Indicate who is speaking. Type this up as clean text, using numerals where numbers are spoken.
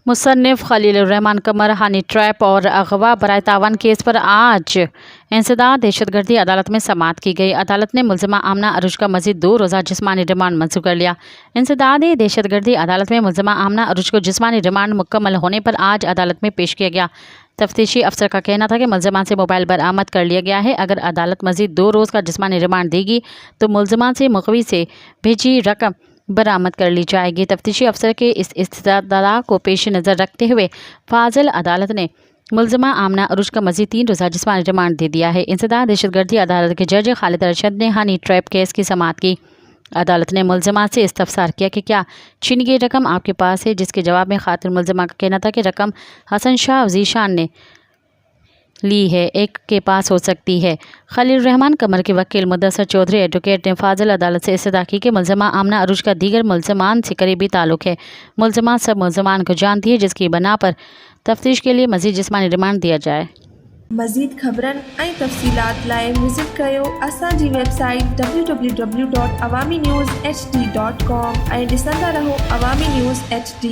Speaker 1: मुसन्निफ़ खलीलुर्रहमान कमर honey trap और अगवा बराए तावान केस पर आज इंसदाद दहशतगर्दी अदालत में समाअत की गई। अदालत ने मुलज़िमा आमना अरूज का मज़ीद 2 रोज़ा जिस्मानी रिमांड मंजूर कर लिया। इंसदाद दहशतगर्दी अदालत में मुलज़िमा आमना अरूज को जिस्मानी रिमांड मुकम्मल होने पर आज अदालत में पेश किया गया। तफ्तीशी अफसर का कहना था कि मुलज़िमा से मोबाइल बरामद कर लिया गया है। अगर अदालत मज़ीद 2 रोज़ का जिस्मानी रिमांड देगी तो मुलज़िमा से मुखवी से भेजी रकम बरामद कर ली जाएगी। तफ्तीशी अफसर के इस इस्तदला को पेश नज़र रखते हुए फाजिल अदालत ने मुलज़िमा आमना अरूज का मज़ीद 3 रोज़ा जिस्मानी रिमांड दे दिया है। इंसदाद दहशतगर्दी अदालत के जज खालिद अरशद ने हनी ट्रैप केस की समाअत की। अदालत ने मुलज़िमा से इस्तफसार किया कि क्या छीनी गई रकम आपके पास है, जिसके जवाब में खातिन मुलज़िमा का कहना था कि रकम हसन शाह ज़ीशान ने ली है, एक के पास हो सकती है। खलीलुर्रहमान कमर के वकील मुदस्सर चौधरी एडवोकेट ने फाजिल अदालत से इस्तदा की कि मुलज़िमा आमना अरूज का दीगर मुलज़मान से करीबी ताल्लुक़ है। मुलज़मान सब मुलज़मान को जानती है, जिसकी बना पर तफ्तीश के लिए मज़ीद जिस्मानी रिमांड दिया जाए।
Speaker 2: मज़ीद ख़बरन ऐं तफ़सीलात लाइ विज़िट कयो असांजी वेबसाइट www.awamiNewsHD.com ऐं ॾिसंदा रहो अवामी न्यूज़ HD।